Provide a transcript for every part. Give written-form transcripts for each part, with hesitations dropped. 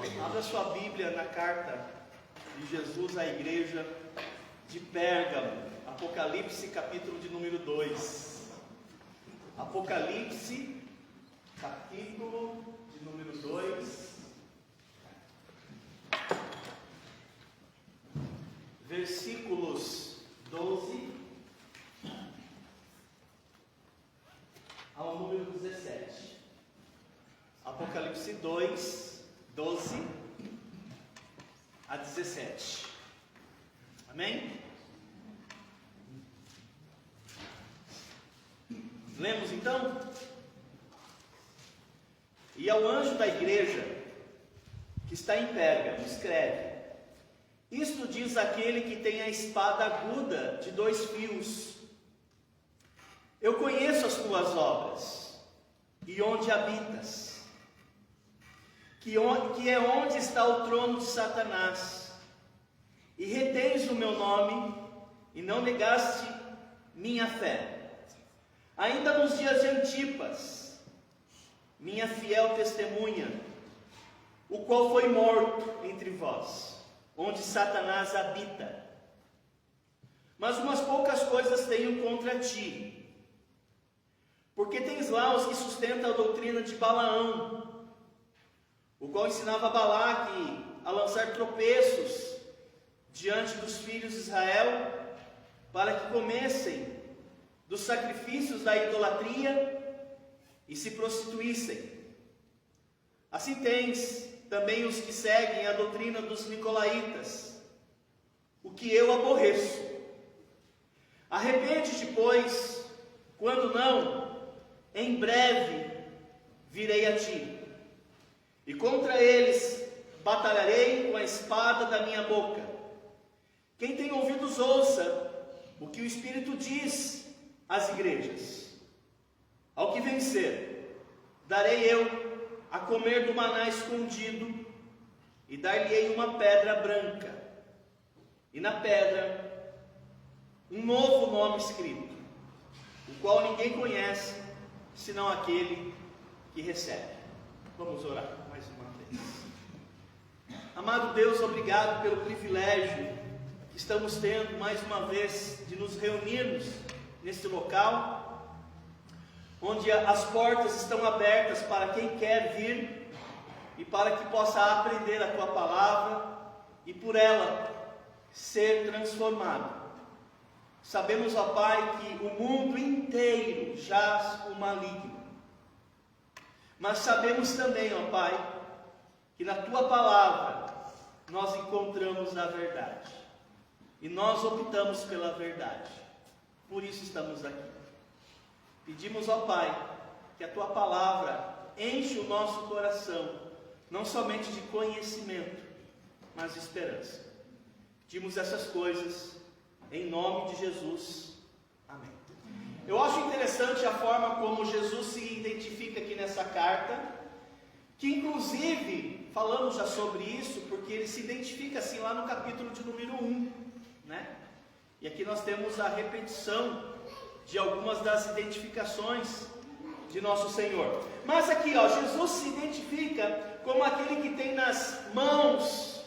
Abra sua Bíblia na carta de Jesus à igreja de Pérgamo, Apocalipse capítulo de número 2. Apocalipse capítulo de número 2, versículos 12 ao número 17. Apocalipse 2, 12 a 17. Amém? Lemos então? E ao anjo da igreja que está em Pérgamo, escreve: isto diz aquele que tem a espada aguda de 2 fios. Eu conheço as tuas obras, e onde habitas, que é onde está o trono de Satanás, e retens o meu nome, e não negaste minha fé, ainda nos dias de Antipas, minha fiel testemunha, o qual foi morto entre vós, onde Satanás habita. Mas umas poucas coisas tenho contra ti, porque tens lá os que sustentam a doutrina de Balaão, o qual ensinava Balaque a lançar tropeços diante dos filhos de Israel, para que comessem dos sacrifícios da idolatria e se prostituíssem. Assim tens também os que seguem a doutrina dos nicolaítas, o que eu aborreço. Arrepende-te, pois, quando não, em breve virei a ti, e contra eles batalharei com a espada da minha boca. Quem tem ouvidos, ouça o que o Espírito diz às igrejas. Ao que vencer, darei eu a comer do maná escondido, e dar-lhe-ei uma pedra branca, e na pedra um novo nome escrito, o qual ninguém conhece, senão aquele que recebe. Vamos orar mais uma vez. Amado Deus, obrigado pelo privilégio que estamos tendo mais uma vez de nos reunirmos neste local, onde as portas estão abertas para quem quer vir e para que possa aprender a Tua palavra e por ela ser transformado. Sabemos, ó Pai, que o mundo inteiro jaz o maligno, mas sabemos também, ó Pai, que na Tua palavra nós encontramos a verdade, e nós optamos pela verdade, por isso estamos aqui. Pedimos, ó Pai, que a Tua palavra enche o nosso coração, não somente de conhecimento, mas de esperança. Pedimos essas coisas em nome de Jesus. Amém. Eu acho interessante a forma como Jesus se identifica aqui nessa carta, que inclusive falamos já sobre isso, porque ele se identifica assim lá no capítulo de número 1, né? E aqui nós temos a repetição de algumas das identificações de nosso Senhor. Mas aqui, ó, Jesus se identifica como aquele que tem nas mãos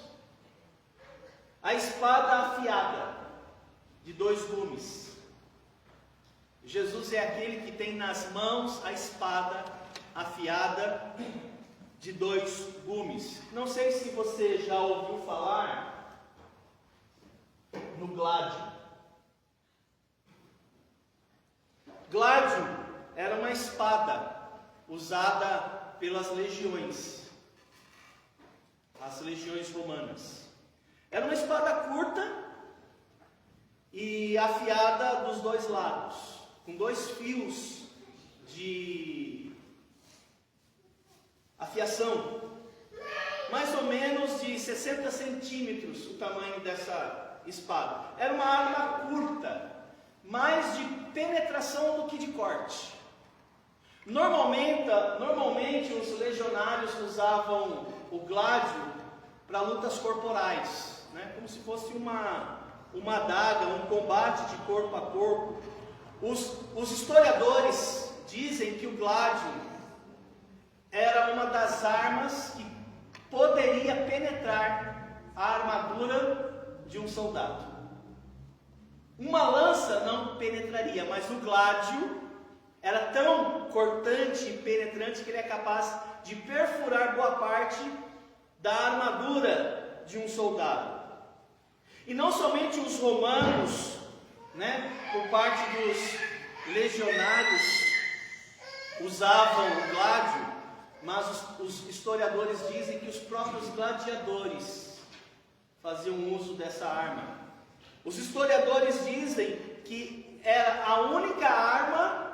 a espada afiada de 2 gumes. Jesus é aquele que tem nas mãos a espada afiada de 2 gumes. Não sei se você já ouviu falar no gládio. Gládio era uma espada usada pelas legiões, as legiões romanas. Era uma espada curta e afiada dos 2 lados, com 2 fios de afiação, mais ou menos de 60 centímetros o tamanho dessa espada. Era uma arma curta, mais de penetração do que de corte. Normalmente os legionários usavam o gládio para lutas corporais, né? Como se fosse uma adaga, um combate de corpo a corpo. Os historiadores dizem que o gládio era uma das armas que poderia penetrar a armadura de um soldado. Uma lança não penetraria, mas o gládio era tão cortante e penetrante que ele é capaz de perfurar boa parte da armadura de um soldado. E não somente os romanos, por parte dos legionários, usavam o gládio, mas os historiadores dizem que os próprios gladiadores faziam uso dessa arma. Os historiadores dizem que era a única arma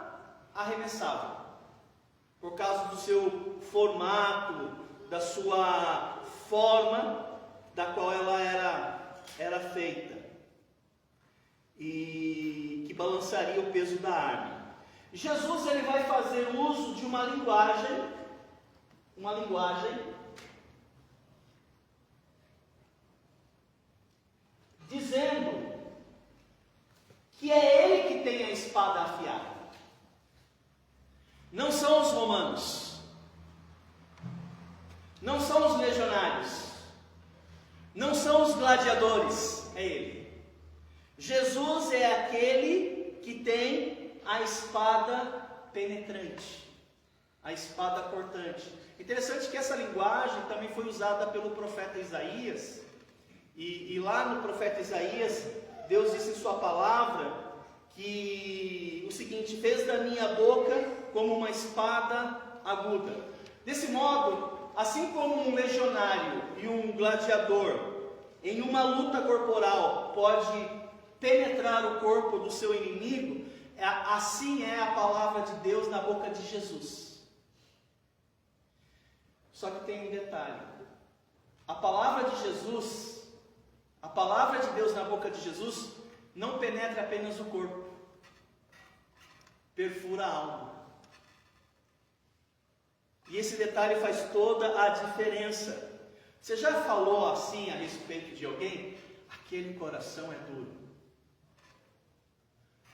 arremessável, por causa do seu formato, da sua forma, da qual ela era feita, e que balançaria o peso da arma. Jesus ele vai fazer uso de uma linguagem dizendo que é ele que tem a espada afiada. Não são os romanos, não são os legionários, não são os gladiadores, é ele. Jesus é aquele que tem a espada penetrante, a espada cortante. Interessante que essa linguagem também foi usada pelo profeta Isaías, e lá no profeta Isaías, Deus disse em sua palavra que o seguinte: fez da minha boca como uma espada aguda. Desse modo, assim como um legionário e um gladiador em uma luta corporal pode penetrar o corpo do seu inimigo, assim é a palavra de Deus na boca de Jesus. Só que tem um detalhe: a palavra de Deus na boca de Jesus não penetra apenas o corpo, perfura a alma. E esse detalhe faz toda a diferença. Você já falou assim a respeito de alguém? Aquele coração é duro.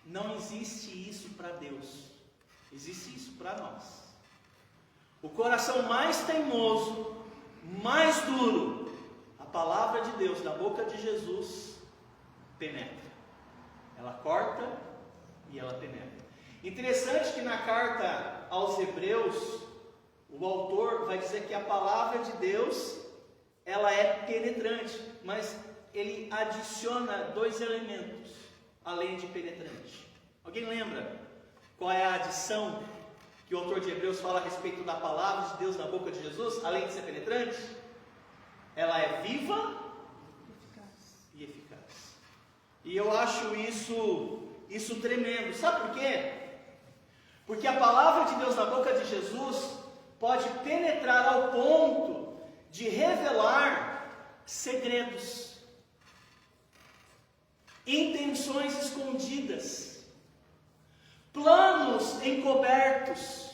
Não existe isso para Deus, existe isso para nós. O coração mais teimoso, mais duro, a palavra de Deus na boca de Jesus penetra. Ela corta e ela penetra. Interessante que na carta aos Hebreus, o autor vai dizer que a palavra de Deus, ela é penetrante, mas ele adiciona 2 elementos, além de penetrante. Alguém lembra qual é a adição que o autor de Hebreus fala a respeito da palavra de Deus na boca de Jesus, além de ser penetrante? Ela é viva e eficaz. E eu acho isso tremendo. Sabe por quê? Porque a palavra de Deus na boca de Jesus pode penetrar ao ponto de revelar segredos, intenções escondidas, planos encobertos.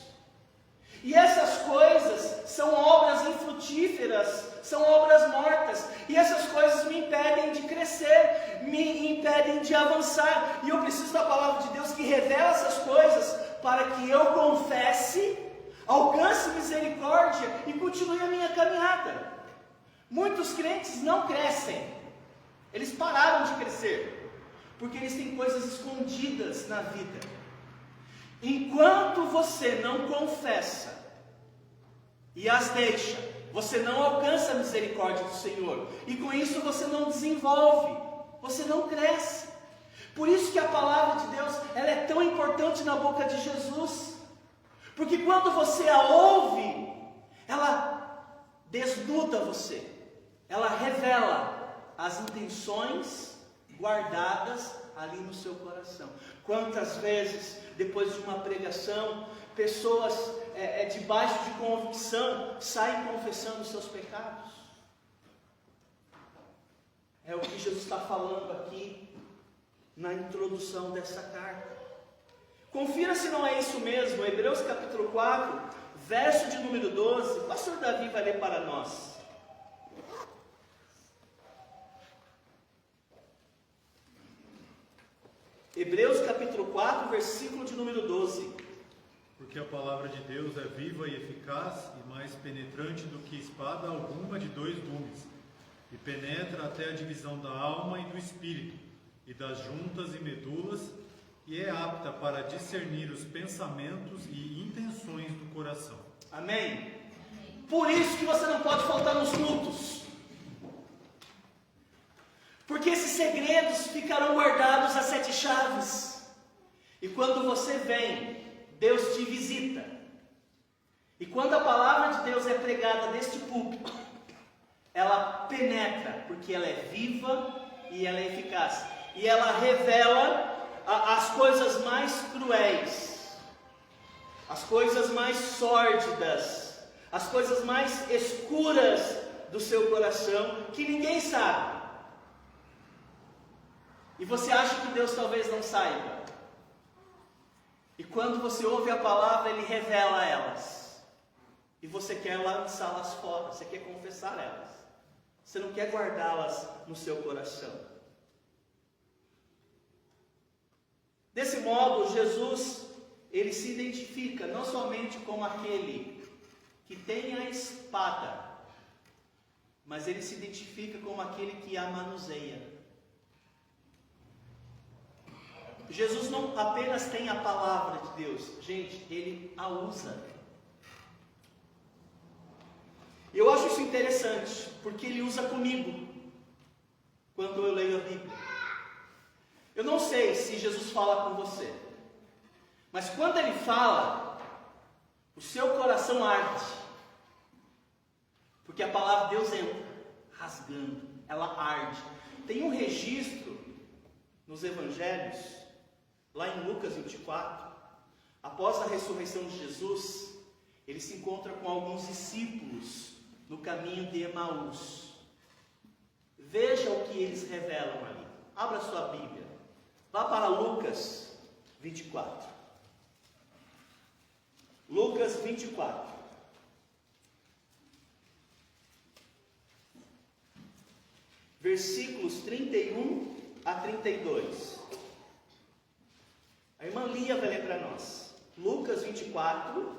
E essas coisas são obras infrutíferas, são obras mortas. E essas coisas me impedem de crescer, me impedem de avançar. E eu preciso da palavra de Deus que revela essas coisas para que eu confesse, alcance misericórdia e continue a minha caminhada. Muitos crentes não crescem, eles pararam de crescer, porque eles têm coisas escondidas na vida. Enquanto você não confessa e as deixa, você não alcança a misericórdia do Senhor, e com isso você não desenvolve, você não cresce. Por isso que a palavra de Deus, ela é tão importante na boca de Jesus, porque quando você a ouve, ela desnuda você, ela revela as intenções guardadas ali no seu coração. Quantas vezes, depois de uma pregação, pessoas debaixo de convicção saem confessando os seus pecados? É o que Jesus está falando aqui na introdução dessa carta. Confira se não é isso mesmo. Hebreus capítulo 4, verso de número 12. O pastor Davi vai ler para nós. Hebreus capítulo 4, versículo de número 12. Porque a palavra de Deus é viva e eficaz e mais penetrante do que espada alguma de 2 gumes, e penetra até a divisão da alma e do espírito, e das juntas e medulas, e é apta para discernir os pensamentos e intenções do coração. Amém? Por isso que você não pode faltar nos cultos. Porque esses segredos ficarão guardados a 7 chaves. E quando você vem, Deus te visita. E quando a palavra de Deus é pregada neste púlpito, ela penetra, porque ela é viva e ela é eficaz. E ela revela as coisas mais cruéis, as coisas mais sórdidas, as coisas mais escuras do seu coração, que ninguém sabe. E você acha que Deus talvez não saiba. E quando você ouve a palavra, Ele revela elas. E você quer lançá-las fora, você quer confessar elas. Você não quer guardá-las no seu coração. Desse modo, Jesus, Ele se identifica não somente como aquele que tem a espada, mas Ele se identifica como aquele que a manuseia. Jesus não apenas tem a palavra de Deus, gente, Ele a usa. Eu acho isso interessante, porque Ele usa comigo, quando eu leio a Bíblia. Eu não sei se Jesus fala com você, mas quando Ele fala, o seu coração arde, porque a palavra de Deus entra, rasgando, ela arde. Tem um registro nos Evangelhos, lá em Lucas 24, após a ressurreição de Jesus, Ele se encontra com alguns discípulos no caminho de Emaús. Veja o que eles revelam ali. Abra sua Bíblia. Vá para Lucas 24. Lucas 24. Versículos 31 a 32. A irmã Lia vai ler para nós. Lucas 24,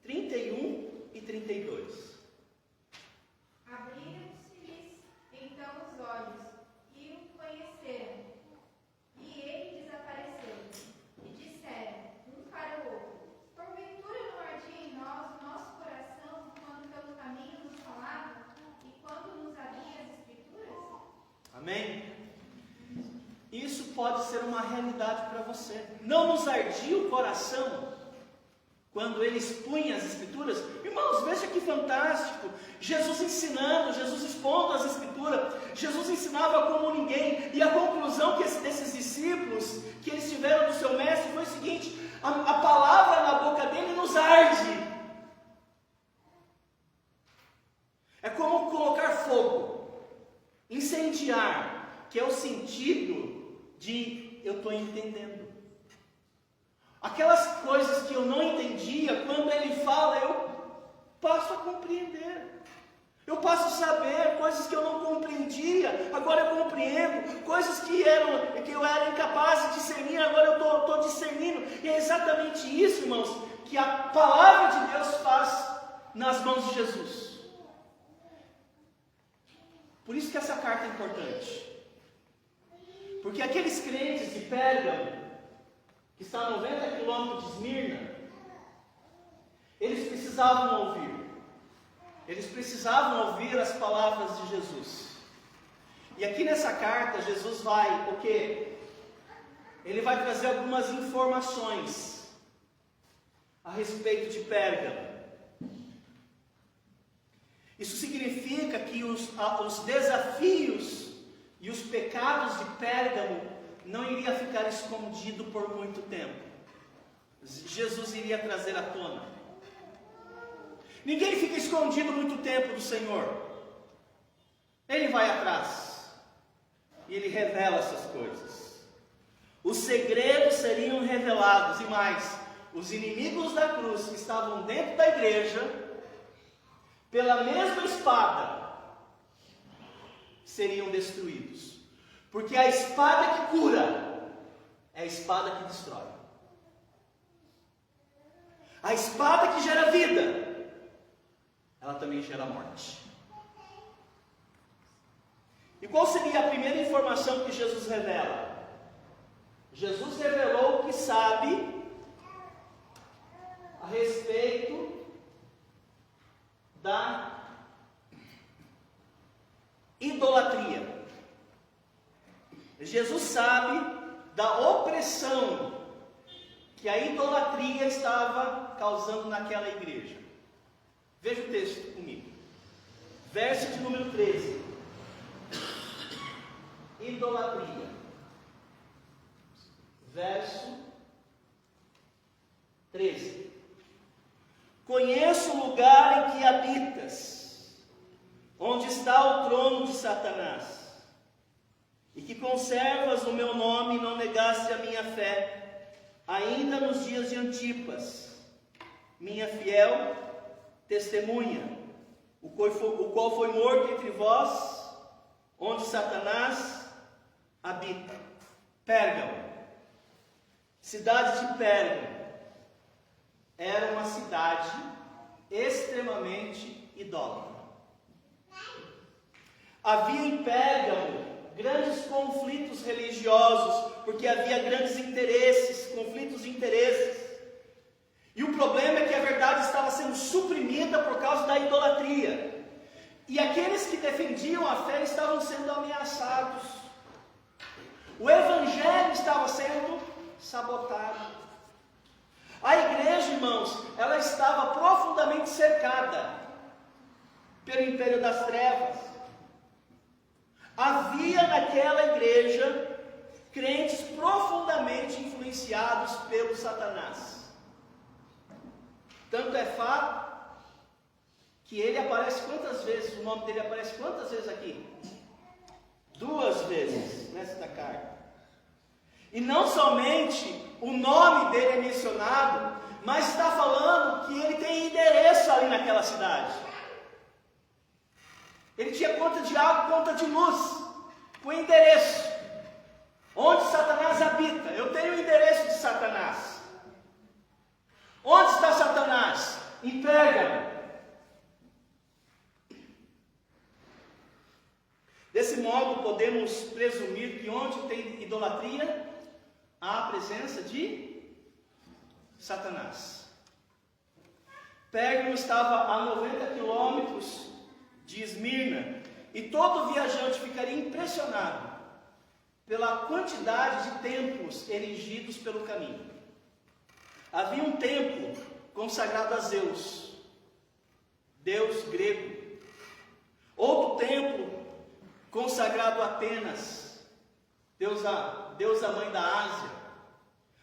31 e 32. Abriram-se-lhes então os olhos e o conheceram. E ele desapareceu. E disseram um para o outro: porventura não ardia em nós o nosso coração quando pelo caminho nos falava e quando nos abria as Escrituras? Amém? Isso pode ser uma realidade para você. Não nos ardia o coração quando Ele expunha as Escrituras? Irmãos, veja que fantástico. Jesus ensinando, Jesus expondo as Escrituras. Jesus ensinava como ninguém. E a conclusão desses discípulos que eles tiveram do seu mestre foi o seguinte: a palavra na boca dele nos arde. É como colocar fogo, incendiar, que é o sentido de eu estou entendendo. Aquelas coisas que eu não entendia, quando Ele fala, eu passo a compreender. Eu passo a saber coisas que eu não compreendia, agora eu compreendo. Coisas que eu era incapaz de discernir, agora eu estou discernindo. E é exatamente isso, irmãos, que a palavra de Deus faz nas mãos de Jesus. Por isso que essa carta é importante. Porque aqueles crentes de Pérgamo, que está a 90 quilômetros de Esmirna, eles precisavam ouvir. Eles precisavam ouvir as palavras de Jesus. E aqui nessa carta, Jesus vai, o quê? Ele vai trazer algumas informações a respeito de Pérgamo. Isso significa que os desafios e os pecados de Pérgamo não iria ficar escondido por muito tempo. Jesus iria trazer à tona. Ninguém fica escondido muito tempo do Senhor. Ele vai atrás. E Ele revela essas coisas. Os segredos seriam revelados. E mais, os inimigos da cruz que estavam dentro da igreja, pela mesma espada, seriam destruídos. Porque a espada que cura é a espada que destrói. A espada que gera vida, ela também gera morte. qual seria a primeira informação que Jesus revela? Jesus revelou que sabe a respeito da idolatria. Jesus sabe da opressão que a idolatria estava causando naquela igreja. Veja o texto comigo. Verso de número 13. Idolatria. Verso 13. Conheço o lugar em que habitas, onde está o trono de Satanás, e que conservas o meu nome e não negaste a minha fé, ainda nos dias de Antipas, minha fiel testemunha, o qual foi morto entre vós, onde Satanás habita. Pérgamo. Cidade de Pérgamo era uma cidade extremamente idólatra. Havia em Pérgamo grandes conflitos religiosos, porque havia grandes interesses, conflitos de interesses. E o problema é que a verdade estava sendo suprimida por causa da idolatria. E aqueles que defendiam a fé estavam sendo ameaçados. O evangelho estava sendo sabotado. A igreja, irmãos, ela estava profundamente cercada pelo império das trevas. Havia naquela igreja crentes profundamente influenciados pelo Satanás. Tanto é fato que ele aparece quantas vezes? O nome dele aparece quantas vezes aqui? 2 vezes nesta carta. E não somente o nome dele é mencionado, mas está falando que ele tem endereço ali naquela cidade. Ele tinha conta de água, conta de luz, com endereço. Onde Satanás habita. Eu tenho o endereço de Satanás. Onde está Satanás? Em Pérgamo. Desse modo, podemos presumir que onde tem idolatria, há a presença de Satanás. Pérgamo estava a 90 quilômetros de Esmirna, e todo viajante ficaria impressionado pela quantidade de templos erigidos pelo caminho. Havia um templo consagrado a Zeus, deus grego. Outro templo consagrado a Atenas, deusa mãe da Ásia.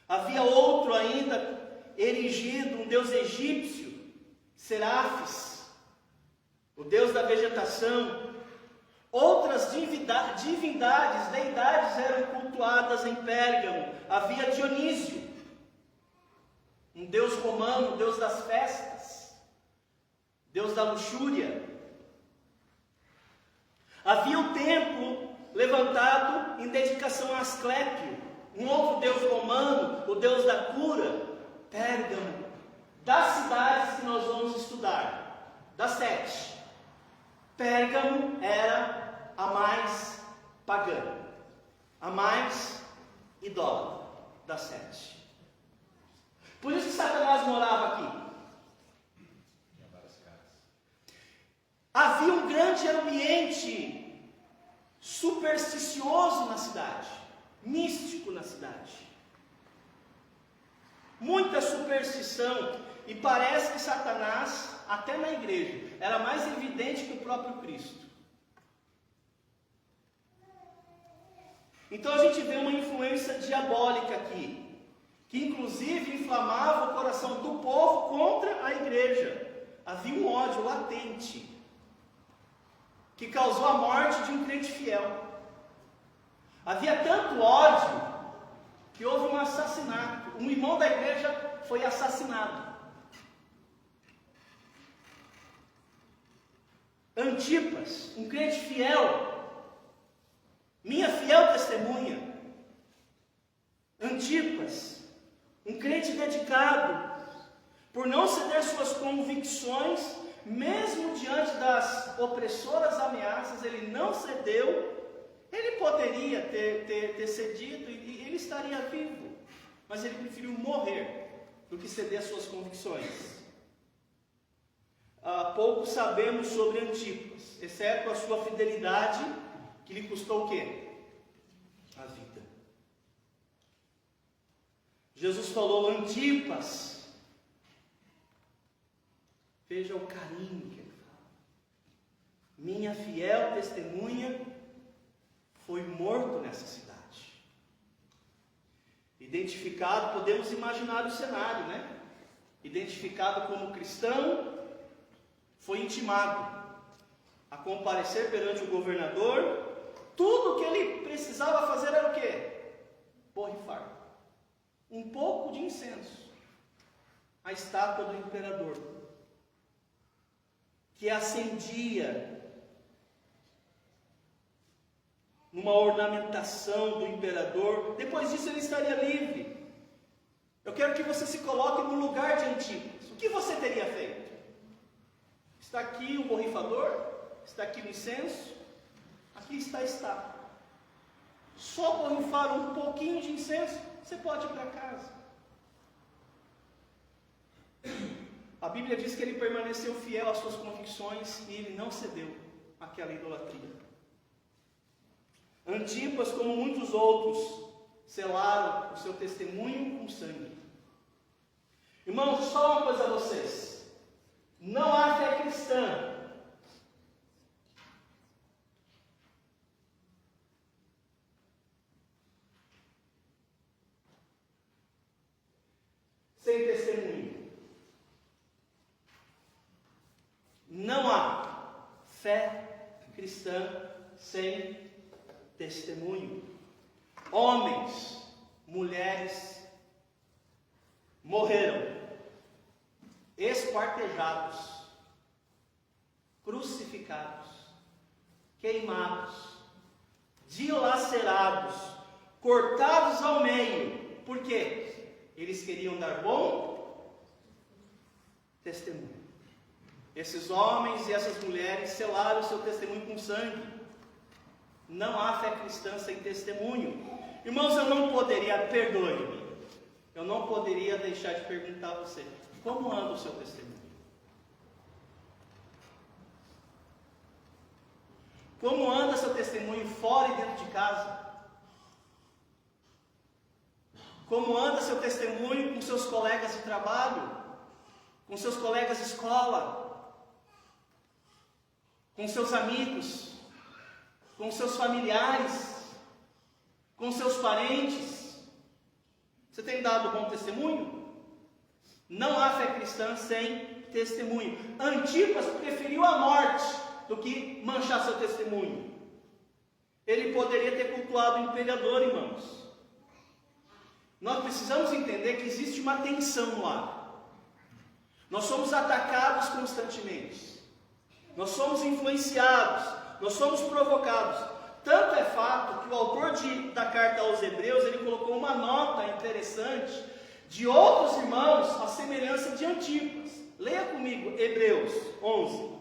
Havia outro ainda erigido, um deus egípcio, Serafes, o deus da vegetação. Outras divindades, deidades eram cultuadas em Pérgamo. Havia Dionísio, um deus romano, deus das festas, deus da luxúria. Havia o templo levantado em dedicação a Asclépio, um outro deus romano, o deus da cura. Pérgamo, das cidades que nós vamos estudar, das 7, Pérgamo era a mais pagã, a mais idólatra das 7. Por isso que Satanás morava aqui. Havia um grande ambiente supersticioso na cidade, místico na cidade. Muita superstição, e parece que Satanás, até na igreja, era mais evidente que o próprio Cristo. Então a gente vê uma influência diabólica aqui, que inclusive inflamava o coração do povo contra a igreja. Havia um ódio latente, que causou a morte de um crente fiel. Havia tanto ódio, que houve um assassinato. Um irmão da igreja foi assassinado. Antipas, um crente fiel, minha fiel testemunha. Antipas, um crente dedicado, por não ceder suas convicções, mesmo diante das opressoras ameaças, ele não cedeu Ele poderia ter cedido e ele estaria vivo, mas ele preferiu morrer do que ceder às suas convicções. Pouco sabemos sobre Antipas, exceto a sua fidelidade, que lhe custou o quê? A vida. Jesus falou: Antipas, veja o carinho que ele fala. Minha fiel testemunha foi morto nessa cidade. Identificado, podemos imaginar o cenário, né? Identificado como cristão, foi intimado a comparecer perante o governador. Tudo o que ele precisava fazer era o quê? Borrifar um pouco de incenso à estátua do imperador, que acendia numa ornamentação do imperador. Depois disso ele estaria livre. Eu quero que você se coloque no lugar de Antipas. O que você teria feito? Está aqui o borrifador, está aqui o incenso, aqui está a estátua. Só borrifar um pouquinho de incenso, você pode ir para casa. A Bíblia diz que ele permaneceu fiel às suas convicções e ele não cedeu àquela idolatria. Antipas, como muitos outros, selaram o seu testemunho com sangue. Irmãos, só uma coisa a vocês: não há fé cristã sem testemunho. Não há fé cristã sem testemunho. Homens, mulheres morreram esquartejados, crucificados, queimados, dilacerados, cortados ao meio. Por quê? Eles queriam dar bom testemunho. Esses homens e essas mulheres selaram o seu testemunho com sangue. Não há fé cristã sem testemunho. Irmãos, eu não poderia, perdoe-me, eu não poderia deixar de perguntar a você: como anda o seu testemunho? Como anda seu testemunho fora e dentro de casa? Como anda seu testemunho com seus colegas de trabalho? Com seus colegas de escola? Com seus amigos? Com seus familiares? Com seus parentes? Você tem dado bom testemunho? Não há fé cristã sem testemunho. Antipas preferiu a morte do que manchar seu testemunho. Ele poderia ter cultuado o imperador, irmãos. Nós precisamos entender que existe uma tensão no ar. Nós somos atacados constantemente. Nós somos influenciados. Nós somos provocados. Tanto é fato que o autor da carta aos Hebreus, ele colocou uma nota interessante de outros irmãos, à semelhança de Antipas. Leia comigo Hebreus 11.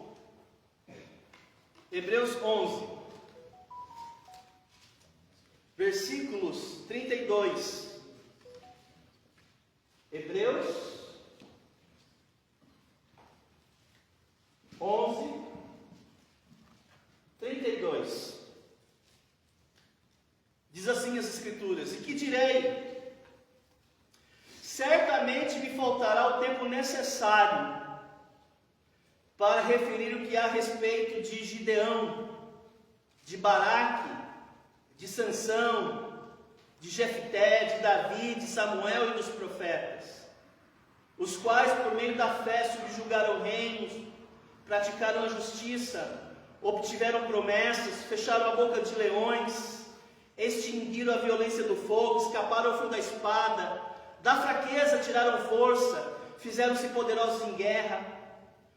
Hebreus 11, versículos 32. Hebreus 11, 32. Diz assim as Escrituras: e que direi? Certamente me faltará o tempo necessário para referir o que há a respeito de Gideão, de Baraque, de Sansão, de Jefté, de Davi, de Samuel e dos profetas, os quais por meio da fé subjugaram reinos, praticaram a justiça, obtiveram promessas, fecharam a boca de leões, extinguiram a violência do fogo, escaparam ao fio da espada, da fraqueza tiraram força, fizeram-se poderosos em guerra,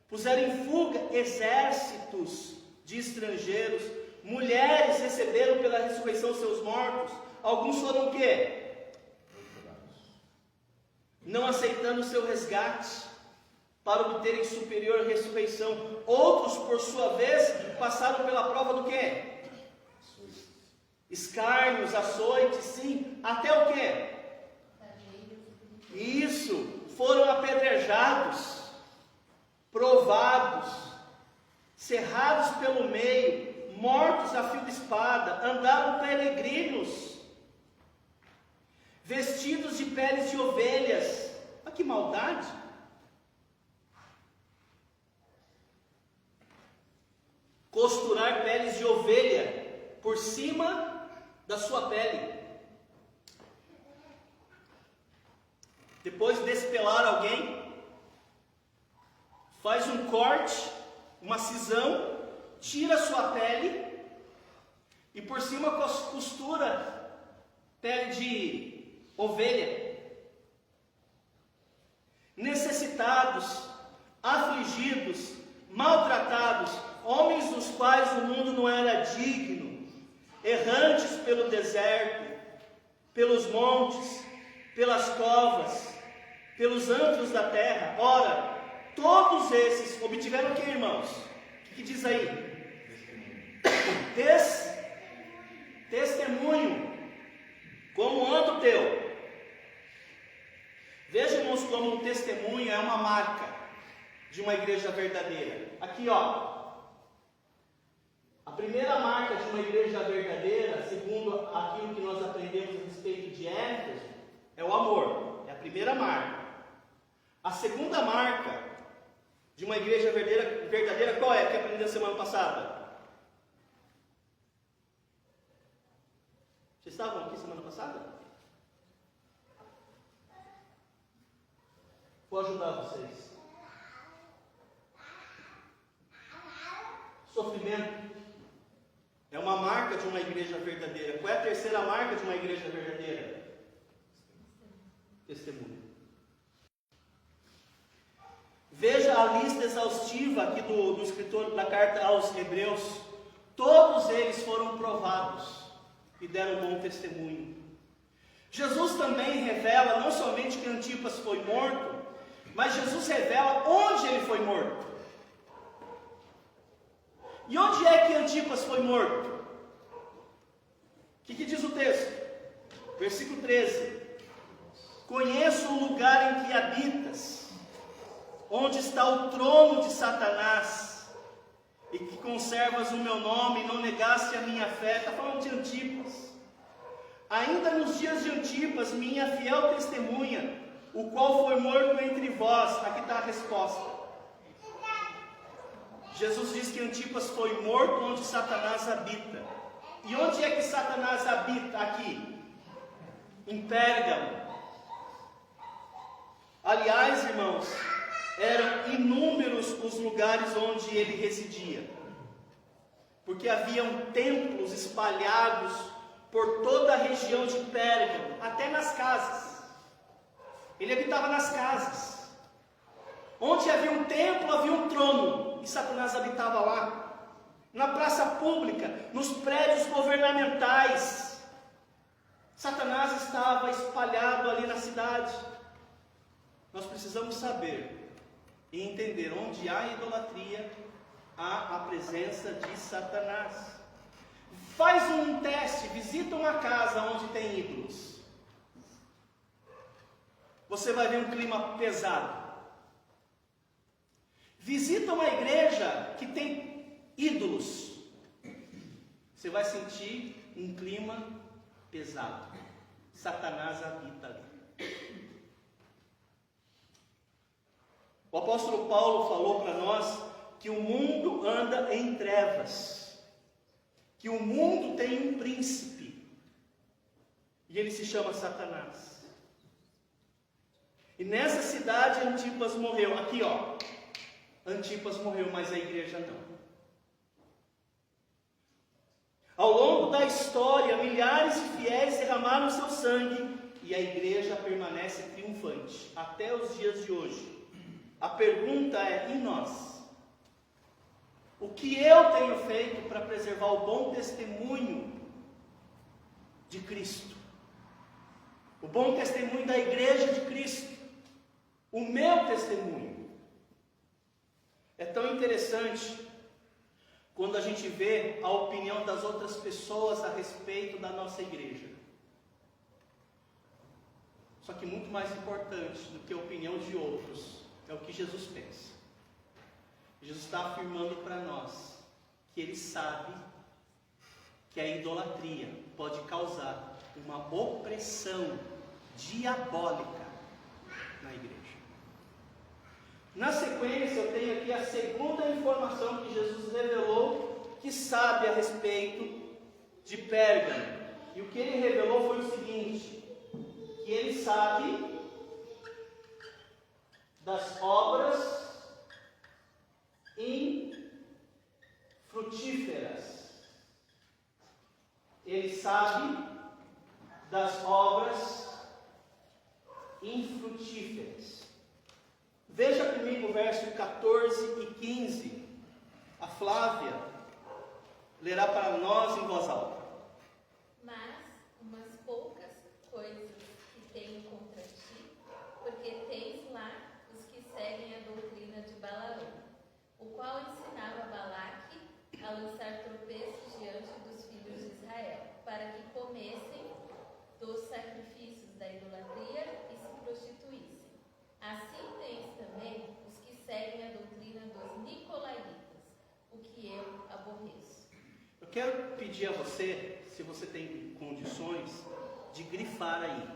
puseram em fuga exércitos de estrangeiros, mulheres receberam pela ressurreição seus mortos, alguns foram o quê? Não aceitando o seu resgate, para obterem superior ressurreição. Outros, por sua vez, passaram pela prova do quê? escárnios, açoites, sim, até o quê? Isso, foram apedrejados, provados, cerrados pelo meio, mortos a fio de espada, andaram peregrinos, vestidos de peles de ovelhas. Olha que maldade! Costurar peles de ovelha por cima da sua pele. Depois de despelar alguém, faz um corte, uma cisão, tira a sua pele e por cima costura pele de ovelha. Necessitados, afligidos, maltratados, homens dos quais o mundo não era digno, errantes pelo deserto, pelos montes, pelas covas, pelos antros da terra. Ora, todos esses obtiveram o que, irmãos? O que diz aí? Testemunho. Como anda o teu? Veja, irmãos, como um testemunho é uma marca de uma igreja verdadeira. Aqui, ó. A primeira marca de uma igreja verdadeira, segundo aquilo que nós aprendemos a respeito de Éfeso, é o amor. É a primeira marca. A segunda marca de uma igreja verdadeira qual é? Que aprendeu semana passada? Vocês estavam aqui semana passada? Vou ajudar vocês. Sofrimento é uma marca de uma igreja verdadeira. Qual é a terceira marca de uma igreja verdadeira? Testemunho. Veja a lista exaustiva aqui do escritor da carta aos Hebreus. Todos eles foram provados e deram bom testemunho. Jesus também revela não somente que Antipas foi morto, mas Jesus revela onde ele foi morto. E onde é que Antipas foi morto? O que diz o texto? Versículo 13. Conheço o lugar em que habitas, onde está o trono de Satanás, e que conservas o meu nome e não negaste a minha fé. Está falando de Antipas. Ainda nos dias de Antipas, minha fiel testemunha, o qual foi morto entre vós. Aqui está a resposta. Jesus diz que Antipas foi morto onde Satanás habita. E onde é que Satanás habita? Aqui, em Pérgamo. Aliás, irmãos, eram inúmeros os lugares onde ele residia, porque haviam templos espalhados por toda a região de Pérgamo, até nas casas. Ele habitava nas casas. Onde havia um templo, havia um trono, e Satanás habitava lá. Na praça pública, nos prédios governamentais, Satanás estava espalhado ali na cidade. Nós precisamos saber e entender: onde há idolatria, há a presença de Satanás. Faz um teste, visita uma casa onde tem ídolos. Você vai ver um clima pesado. Visita uma igreja que tem ídolos. Você vai sentir um clima pesado. Satanás habita ali. O apóstolo Paulo falou para nós que o mundo anda em trevas, que o mundo tem um príncipe, e ele se chama Satanás. E nessa cidade Antipas morreu. Aqui, ó, Antipas morreu, mas a igreja não. Ao longo da história, milhares de fiéis derramaram seu sangue e a igreja permanece triunfante até os dias de hoje. A pergunta é: e nós? O que eu tenho feito para preservar o bom testemunho de Cristo? O bom testemunho da igreja de Cristo? O meu testemunho? É tão interessante, quando a gente vê a opinião das outras pessoas a respeito da nossa igreja. Só que muito mais importante do que a opinião de outros é o que Jesus pensa. Jesus está afirmando para nós que Ele sabe que a idolatria pode causar uma opressão diabólica na igreja. Na sequência, eu tenho aqui a segunda informação que Jesus revelou que sabe a respeito de Pérgamo. E o que Ele revelou foi o seguinte: que Ele sabe das obras infrutíferas. Ele sabe das obras infrutíferas. Veja comigo o verso 14 e 15. A Flávia lerá para nós em voz alta. Mas umas poucas coisas que tenho contra ti, porque tens lá os que seguem a doutrina de Balaão, o qual ensinava Balaque a lançar tropeços diante dos filhos de Israel, para que comessem dos sacrifícios da idolatria e se prostituíssem. Assim tens também os que seguem a doutrina dos nicolaítas, o que eu aborreço. Eu quero pedir a você, se você tem condições, de grifar aí.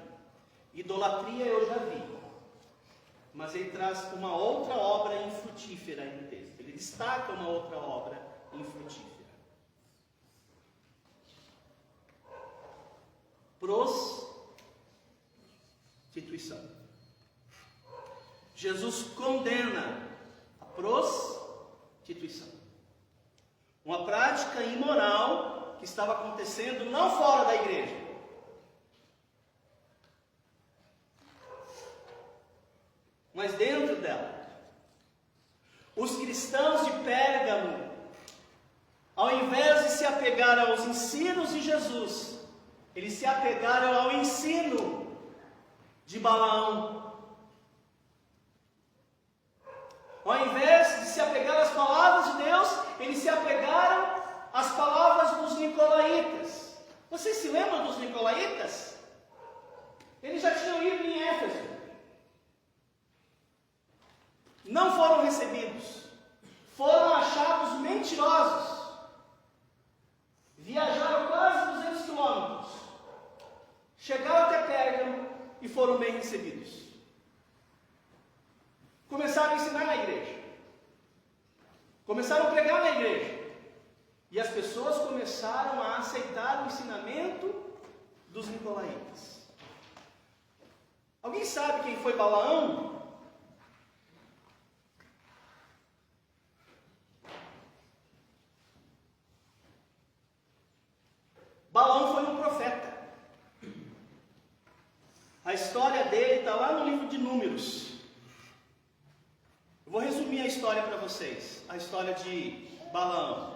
Idolatria eu já vi, mas ele traz uma outra obra infrutífera aí no texto. Ele destaca uma outra obra infrutífera. Prostituição. Jesus condena a prostituição. Uma prática imoral que estava acontecendo não fora da igreja, mas dentro dela. Os cristãos de Pérgamo, ao invés de se apegar aos ensinos de Jesus, eles se apegaram ao ensino de Balaão. Ao invés de se apegar às palavras de Deus, eles se apegaram às palavras dos nicolaítas. Vocês se lembram dos nicolaítas? Eles já tinham ido em Éfeso. Não foram recebidos. Foram achados mentirosos. Viajaram quase 200 quilômetros. Chegaram até Pérgamo e foram bem recebidos. Começaram a ensinar na igreja. Começaram a pregar na igreja. E as pessoas começaram a aceitar o ensinamento dos nicolaítas. Alguém sabe quem foi Balaão? Balaão foi um profeta. A história dele está lá no livro de Números. Eu vou resumir a história para vocês. A história de Balaão.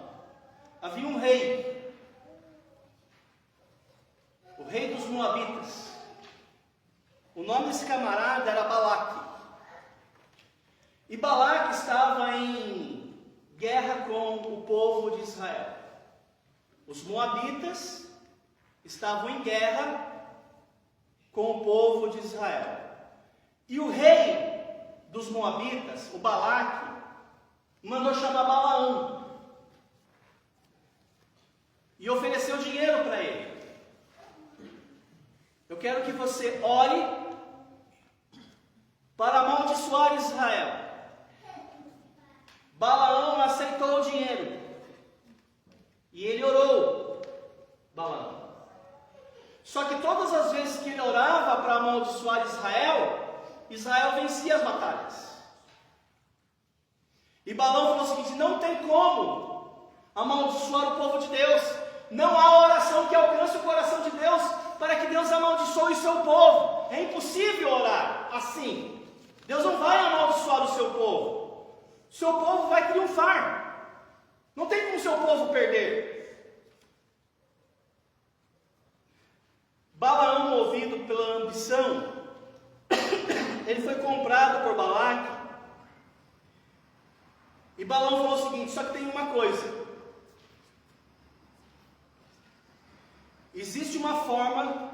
Havia um rei. O rei dos Moabitas. O nome desse camarada era Balaque. E Balaque estava em guerra com o povo de Israel. Os Moabitas estavam em guerra com o povo de Israel. E o rei dos Moabitas, o Balaque, mandou chamar Balaão e ofereceu dinheiro para ele. Eu quero que você ore para amaldiçoar Israel. Balaão aceitou o dinheiro e ele orou. Balaão. Só que todas as vezes que ele orava para amaldiçoar Israel, Israel vencia as batalhas. E Balaão falou o seguinte: não tem como amaldiçoar o povo de Deus. Não há oração que alcance o coração de Deus para que Deus amaldiçoe o seu povo. É impossível orar assim. Deus não vai amaldiçoar o seu povo. O seu povo vai triunfar. Não tem como o seu povo perder. Balaão, movido pela ambição, ele foi comprado por Balaque. E Balaão falou o seguinte: só que tem uma coisa. Existe uma forma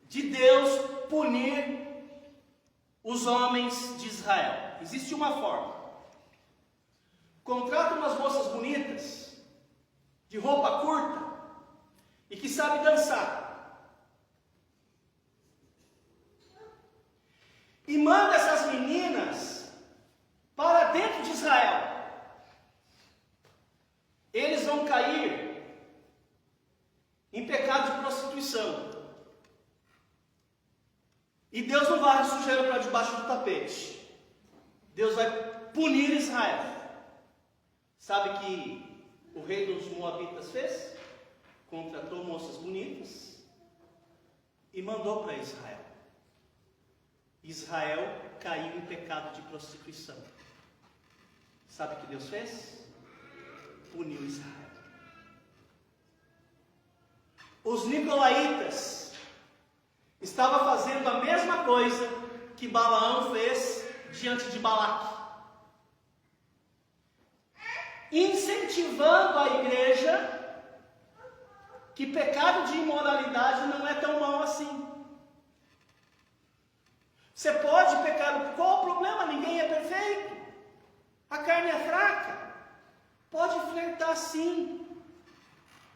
de Deus punir os homens de Israel. Existe uma forma. Contrata umas moças bonitas, de roupa curta, e que sabe dançar. E manda essas meninas para dentro de Israel. Eles vão cair em pecado de prostituição. E Deus não varre sujeira para debaixo do tapete. Deus vai punir Israel. Sabe que o rei dos Moabitas fez? Contratou moças bonitas e mandou para Israel. Israel caiu em pecado de prostituição. Sabe o que Deus fez? Puniu Israel. Os nicolaítas estavam fazendo a mesma coisa que Balaão fez diante de Balaque, incentivando a igreja que pecado de imoralidade não é tão mau assim. Você pode pecar, qual o problema? Ninguém é perfeito, a carne é fraca, pode flertar sim.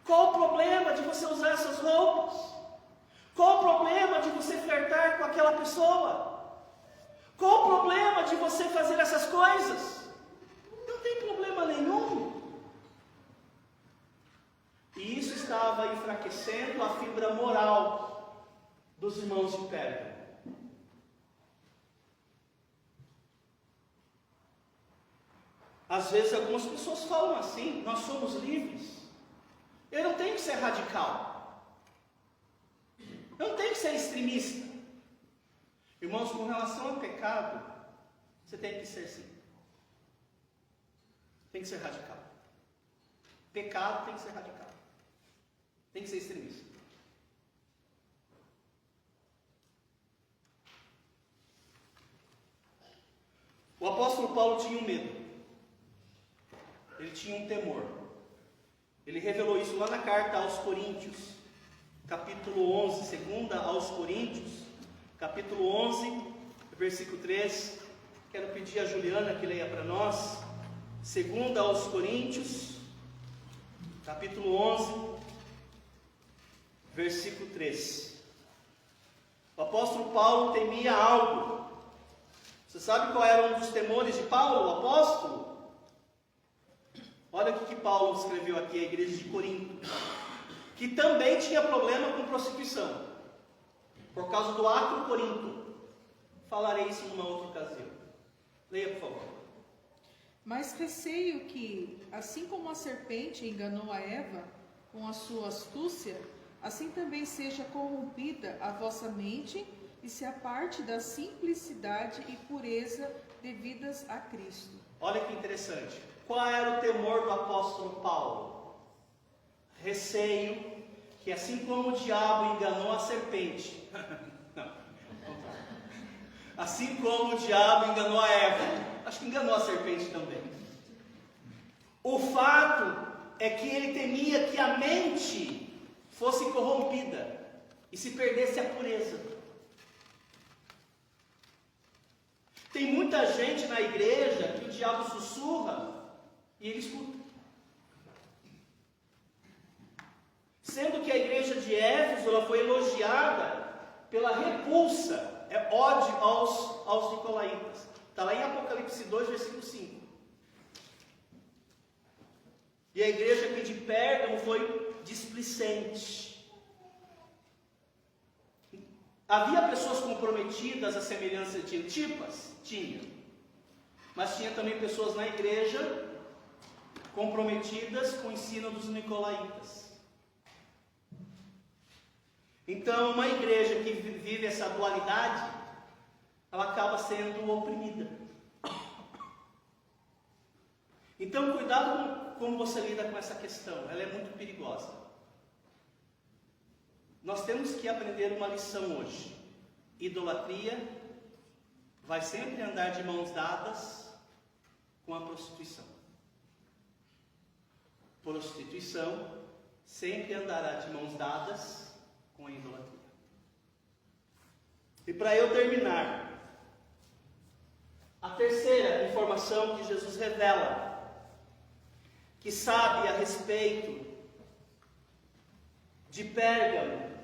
Qual o problema de você usar essas roupas? Qual o problema de você flertar com aquela pessoa? Qual o problema de você fazer essas coisas? Não tem problema nenhum. E isso estava enfraquecendo a fibra moral dos irmãos de Pérgamo. Às vezes algumas pessoas falam assim: nós somos livres. Eu não tenho que ser radical. Não tem que ser extremista. Irmãos, com relação ao pecado, você tem que ser sim. Tem que ser radical. Pecado tem que ser radical. Tem que ser extremista. O apóstolo Paulo tinha um medo. Ele tinha um temor. Ele revelou isso lá na carta aos Coríntios, capítulo 11, segunda aos Coríntios, capítulo 11, versículo 3. Quero pedir a Juliana que leia para nós. Segunda aos Coríntios, capítulo 11, versículo 3. O apóstolo Paulo temia algo. Você sabe qual era um dos temores de Paulo, o apóstolo? Olha o que Paulo escreveu aqui à igreja de Corinto, que também tinha problema com prostituição, por causa do Acro Corinto. Falarei isso numa outra ocasião. Leia, por favor. Mas receio que, assim como a serpente enganou a Eva com a sua astúcia, assim também seja corrompida a vossa mente e se aparte da simplicidade e pureza devidas a Cristo. Olha que interessante. Qual era o temor do apóstolo Paulo? Receio que, assim como o diabo enganou a serpente, não, assim como o diabo enganou a Eva, acho que enganou a serpente também. O fato é que ele temia que a mente fosse corrompida e se perdesse a pureza. Tem muita gente na igreja que o diabo sussurra e ele escuta. Sendo que a igreja de Éfeso ela foi elogiada pela repulsa, ódio aos nicolaítas. Está lá em Apocalipse 2, versículo 5. E a igreja aqui de Pérgamo foi displicente. Havia pessoas comprometidas à semelhança de Antipas? Tinha. Mas tinha também pessoas na igreja comprometidas com o ensino dos nicolaítas. Então, uma igreja que vive essa dualidade, ela acaba sendo oprimida. Então, cuidado com como você lida com essa questão, ela é muito perigosa. Nós temos que aprender uma lição hoje. Idolatria vai sempre andar de mãos dadas com a prostituição. Prostituição sempre andará de mãos dadas com a idolatria. E para eu terminar, a terceira informação que Jesus revela, que sabe a respeito de Pérgamo,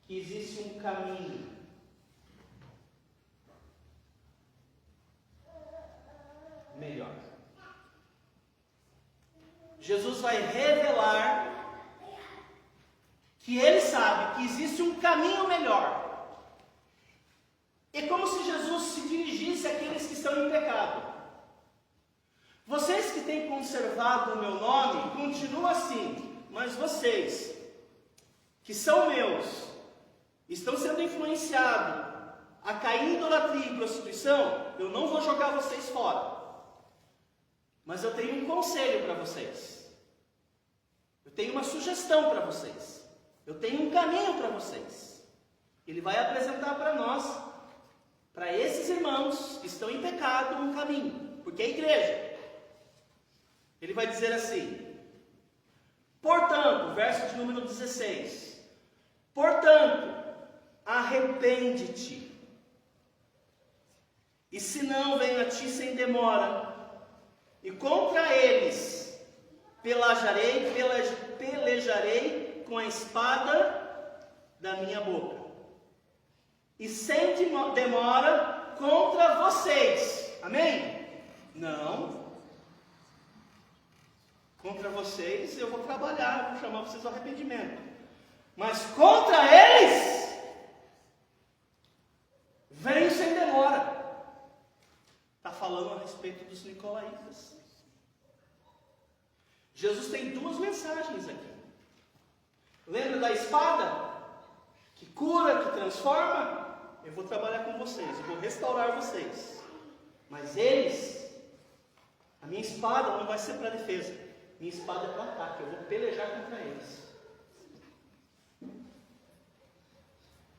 que existe um caminho melhor. Jesus vai revelar que ele sabe que existe um caminho melhor. É como se Jesus se dirigisse àqueles que estão em pecado. Vocês que têm conservado o meu nome, continuam assim, mas vocês, que são meus, estão sendo influenciados a cair em idolatria e prostituição, eu não vou jogar vocês fora. Mas eu tenho um conselho para vocês. Eu tenho uma sugestão para vocês. Eu tenho um caminho para vocês. Ele vai apresentar para nós, para esses irmãos que estão em pecado, um caminho. Porque é a igreja. Ele vai dizer assim: portanto, verso de número 16. Portanto, arrepende-te. E se não, venho a ti sem demora. E contra eles pelejarei com a espada da minha boca. E sem demora contra vocês. Amém? Não. Contra vocês eu vou trabalhar, vou chamar vocês ao arrependimento. Mas contra eles, venho sem demora. Está falando a respeito dos nicolaítas. Jesus tem duas mensagens aqui. Lembra da espada? Que cura, que transforma? Eu vou trabalhar com vocês, eu vou restaurar vocês. Mas eles, a minha espada não vai ser para defesa. Minha espada é para ataque, eu vou pelejar contra eles.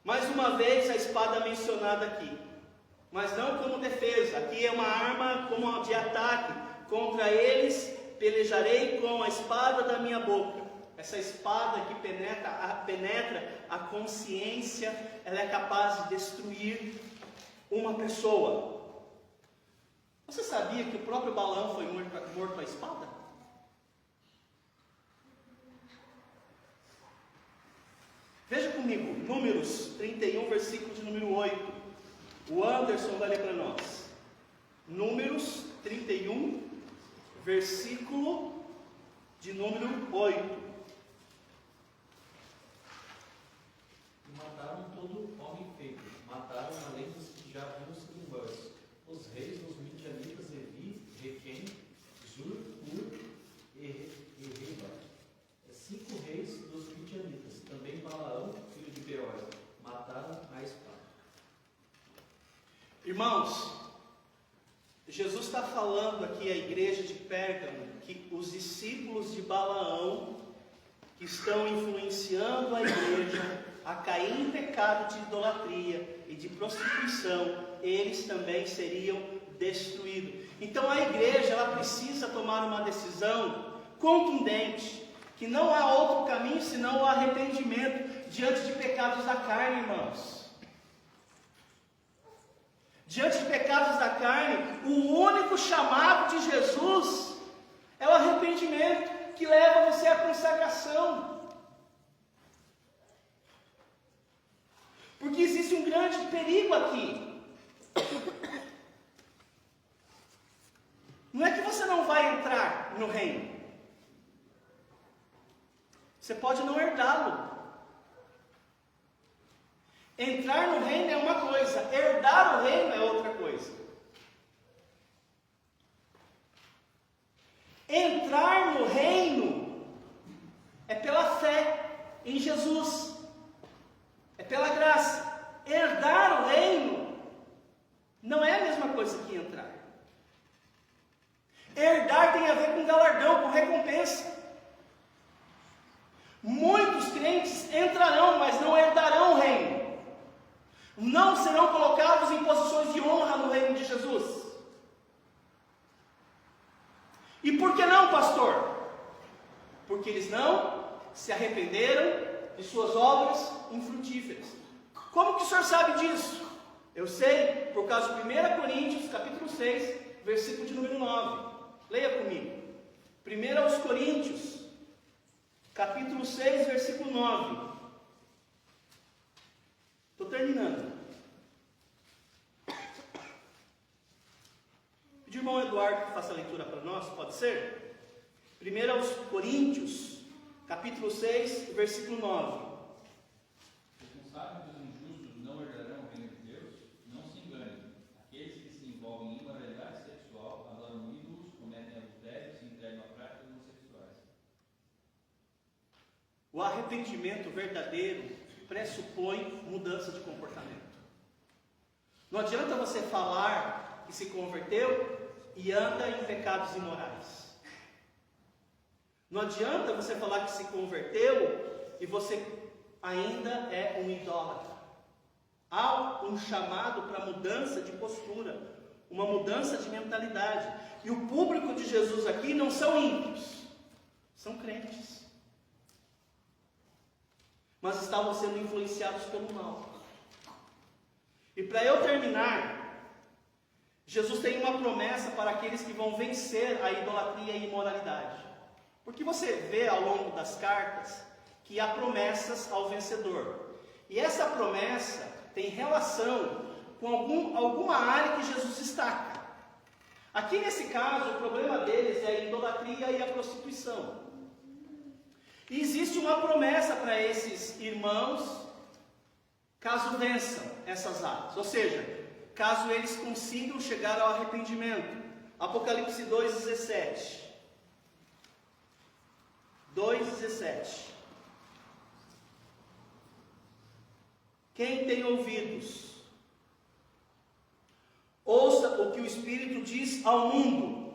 Mais uma vez a espada mencionada aqui. Mas não como defesa, aqui é uma arma como de ataque. Contra eles pelejarei com a espada da minha boca. Essa espada que penetra a consciência, ela é capaz de destruir uma pessoa. Você sabia que o próprio Balaão foi morto à espada? Veja comigo, Números 31, versículo de número 8. O Anderson vai ler para nós. Números 31, versículo de número 8. Mataram todo homem feito, mataram além dos que já haviam sido mortos, os reis dos midianitas, Evi, Requem, Zur, Ur e Reba. 5 reis dos midianitas, também Balaão, filho de Beor, mataram a espada. Irmãos, Jesus está falando aqui à igreja de Pérgamo que os discípulos de Balaão, que estão influenciando a igreja a cair em pecado de idolatria e de prostituição, eles também seriam destruídos. Então a igreja, ela precisa tomar uma decisão contundente, que não há outro caminho senão o arrependimento diante de pecados da carne, irmãos. Diante de pecados da carne, o único chamado de Jesus é o arrependimento, que leva você à consagração. Porque existe um grande perigo aqui. Não é que você não vai entrar no reino. Você pode não herdá-lo. Entrar no reino é uma coisa, herdar o reino é outra coisa. Entrar no reino é pela fé em Jesus, é pela graça. Herdar o reino não é a mesma coisa que entrar. Herdar tem a ver com galardão, com recompensa. Muitos crentes entrarão, mas não herdarão o reino. Não serão colocados em posições de honra no reino de Jesus. E por que não, pastor? Porque porque eles não se arrependeram de suas obras infrutíferas. Como que o senhor sabe disso? Eu sei por causa de 1 Coríntios, capítulo 6, versículo de número 9. Leia comigo. 1 Coríntios, capítulo 6, versículo 9. Estou terminando. Pedir ao irmão Eduardo que faça a leitura para nós, pode ser? 1 Coríntios, capítulo 6, versículo 9. Vocês não sabem que os injustos não herdarão o reino de Deus? Não se enganem. Aqueles que se envolvem em imoralidade sexual, adoram ídolos, cometem adultério e se entregam a práticas homossexuais. O arrependimento verdadeiro pressupõe mudança de comportamento. Não adianta você falar que se converteu e anda em pecados imorais. Não adianta você falar que se converteu e você ainda é um idólatra. Há um chamado para mudança de postura, uma mudança de mentalidade. E o público de Jesus aqui não são ímpios, são crentes. Mas estavam sendo influenciados pelo mal. E para eu terminar, Jesus tem uma promessa para aqueles que vão vencer a idolatria e a imoralidade. Porque você vê ao longo das cartas que há promessas ao vencedor. E essa promessa tem relação com alguma área que Jesus destaca. Aqui nesse caso, o problema deles é a idolatria e a prostituição. E existe uma promessa para esses irmãos, caso vençam essas áreas. Ou seja, caso eles consigam chegar ao arrependimento. Apocalipse 2,17. 2,17. Quem tem ouvidos, ouça o que o Espírito diz ao mundo.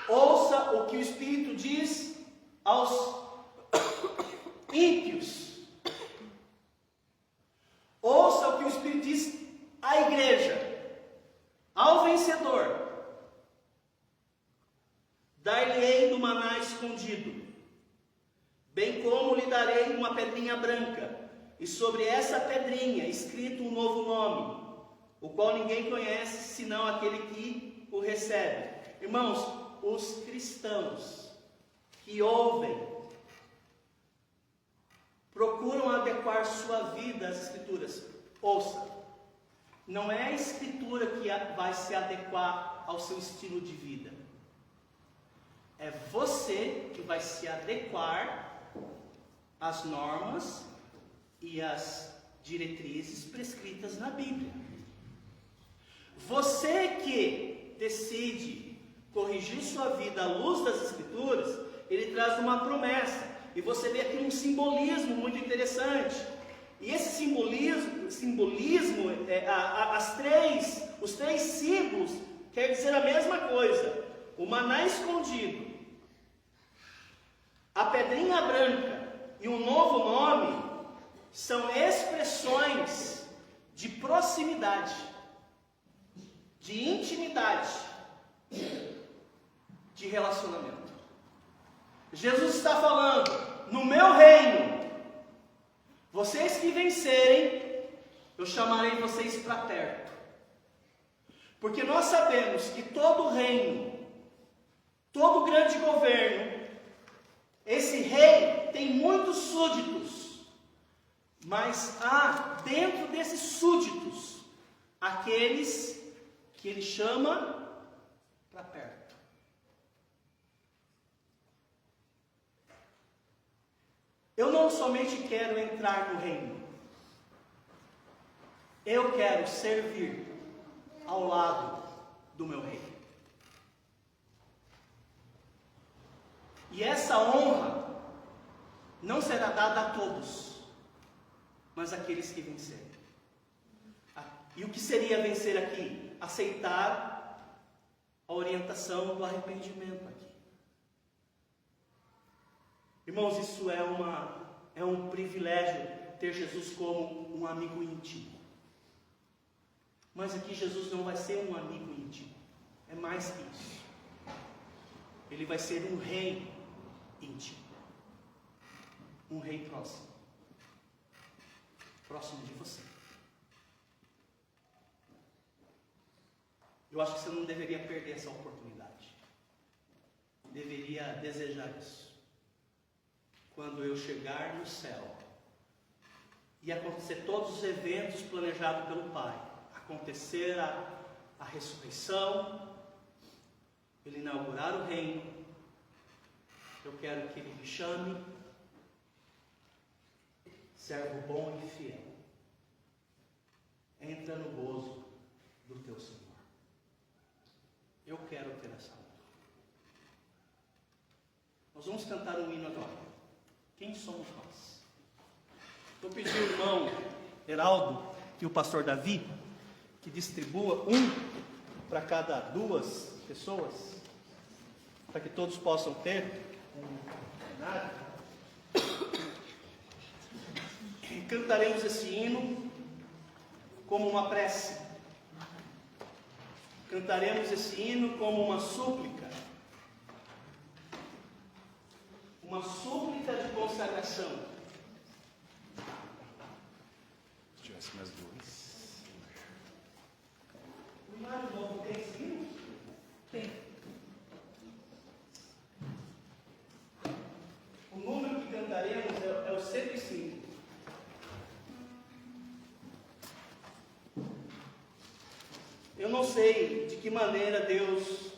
Ouça o que o Espírito diz aos ímpios. Ouça o que o Espírito diz à igreja, ao vencedor. Dar-lhe-ei do maná escondido, bem como lhe darei uma pedrinha branca, e sobre essa pedrinha escrito um novo nome, o qual ninguém conhece, senão aquele que o recebe. Irmãos, os cristãos que ouvem, procuram adequar sua vida às Escrituras. Ouça, não é a Escritura que vai se adequar ao seu estilo de vida. É você que vai se adequar às normas e às diretrizes prescritas na Bíblia. Você que decide corrigir sua vida à luz das Escrituras, ele traz uma promessa. E você vê aqui um simbolismo muito interessante. E esse simbolismo os três símbolos quer dizer a mesma coisa. O maná escondido, a pedrinha branca e um novo nome são expressões de proximidade, de intimidade, de relacionamento. Jesus está falando, no meu reino, vocês que vencerem, eu chamarei vocês para perto. Porque nós sabemos que todo reino, todo grande governo, esse rei tem muitos súditos, mas há dentro desses súditos aqueles que ele chama para perto. Eu não somente quero entrar no reino, eu quero servir ao lado do meu rei. E essa honra não será dada a todos, mas àqueles que vencerem. E o que seria vencer aqui? Aceitar a orientação do arrependimento aqui. Irmãos, isso é um privilégio ter Jesus como um amigo íntimo. Mas aqui Jesus não vai ser um amigo íntimo. É mais que isso. ele vai ser um rei íntimo, um rei próximo de você. Eu acho que você não deveria perder essa oportunidade. Deveria desejar isso. Quando eu chegar no céu e acontecer todos os eventos planejados pelo Pai, acontecer a ressurreição, Ele inaugurar o reino, eu quero que Ele me chame servo bom e fiel. Entra no gozo do teu Senhor. Eu quero ter essa honra. Nós vamos cantar um hino agora. Quem somos nós? Vou pedir ao irmão Heraldo e o pastor Davi que distribua um para cada duas pessoas, para que todos possam ter um cenário. E cantaremos esse hino como uma prece. Cantaremos esse hino como uma súplica de consagração. Se tivesse mais duas. O Mário Novo tem esse hino? Tem. O número que cantaremos é o 105. Eu não sei de que maneira Deus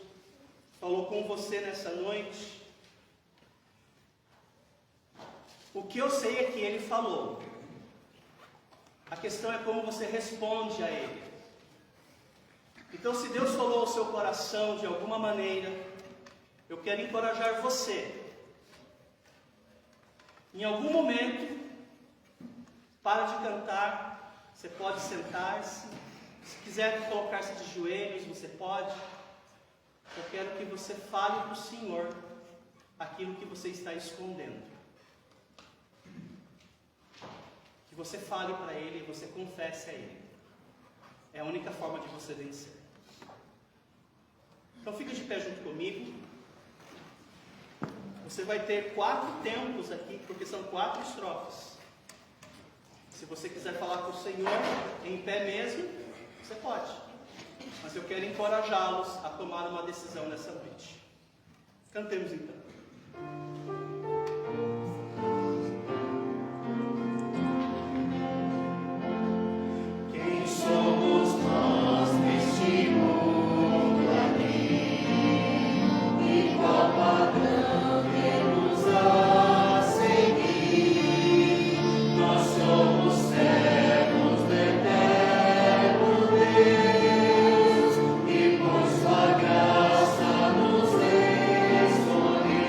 falou com você nessa noite. O que eu sei é que Ele falou. A questão é como você responde a Ele. Então, se Deus falou ao seu coração de alguma maneira, eu quero encorajar você. Em algum momento, para de cantar, você pode sentar-se. Se quiser colocar-se de joelhos, você pode. Eu quero que você fale para o Senhor aquilo que você está escondendo. Que você fale para Ele e você confesse a Ele. É a única forma de você vencer. Então fica de pé junto comigo. Você vai ter 4 tempos aqui, porque são 4 estrofes. Se você quiser falar com o Senhor em pé mesmo, você pode. Mas eu quero encorajá-los a tomar uma decisão nessa noite. Cantemos então. Quem somos nós neste mundo aqui? E qual padrão temos a seguir? Nós somos servos do eterno Deus, e por sua graça nos escolheu.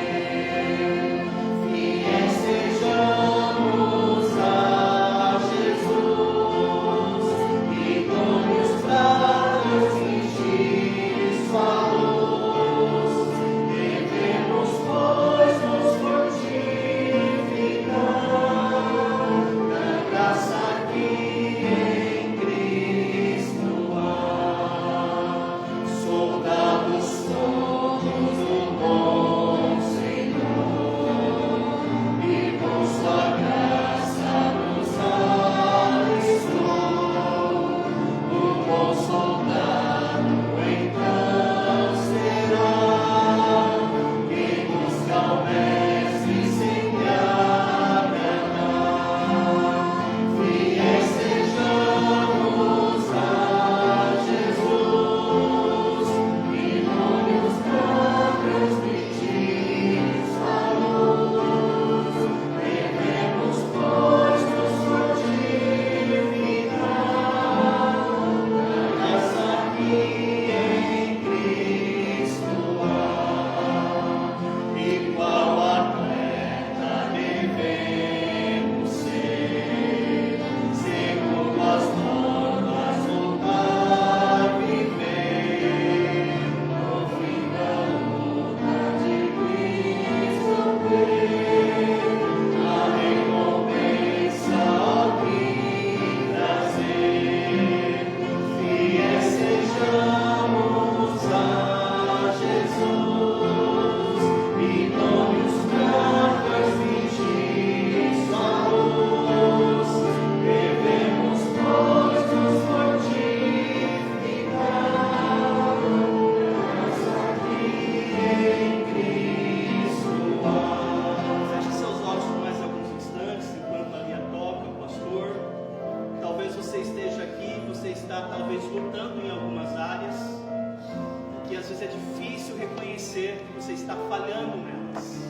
reconhecer que você está falhando nelas.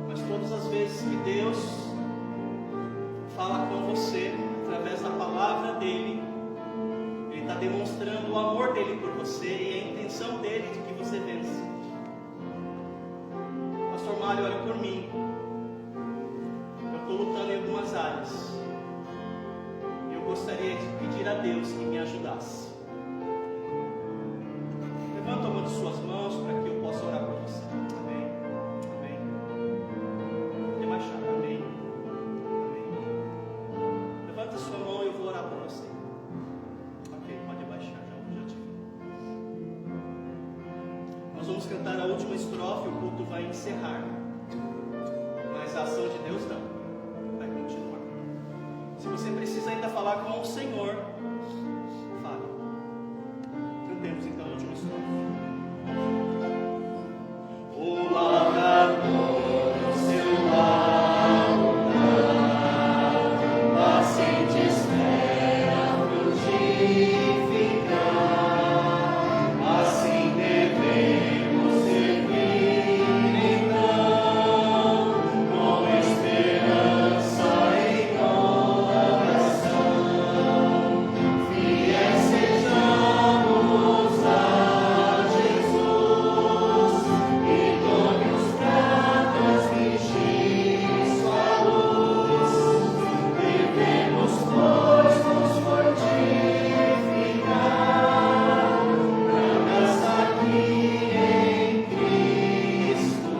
Mas todas as vezes que Deus fala com você, através da palavra dele, Ele está demonstrando o amor dele por você e a intenção dele de que você vença. Pastor Mário, olhe por mim. Eu estou lutando em algumas áreas. Eu gostaria de pedir a Deus que me ajudasse. Levanta uma de suas mãos para que eu possa orar por você. Amém. Amém. Pode baixar. Amém. Amém. Levanta a sua mão e eu vou orar por você. Ok, pode baixar. Já te vi. Nós vamos cantar a última estrofe, o culto vai encerrar. Mas a ação de Deus não. Vai continuar. Se você precisa ainda falar com o Senhor, fale. Cantemos então a última estrofe. O lavrador no seu lado paciente espera frutificar. Assim devemos servir então, com esperança em oração. Fiéis sejamos a Jesus e dom-nos pra transmitir sua luz. Devemos, pois, nos fortificar pra gastar aqui em Cristo.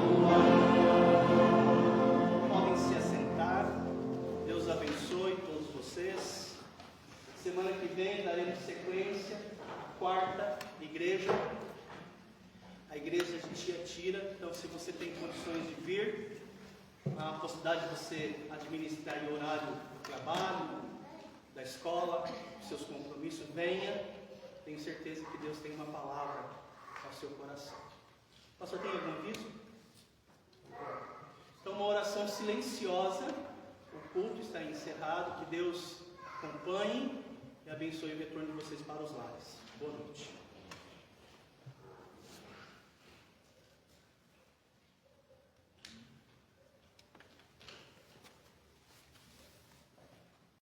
Podem se assentar. Deus abençoe todos vocês. Semana que vem daremos sequência à quarta igreja, a igreja de Tiatira. Então, se você tem condições de vir, há a possibilidade de você administrar o horário do trabalho, da escola, dos seus compromissos, venha. Tenho certeza que Deus tem uma palavra ao seu coração. Pastor, tem algum aviso? Então, uma oração silenciosa. O culto está encerrado. Que Deus acompanhe e abençoe o retorno de vocês para os lares. Boa noite.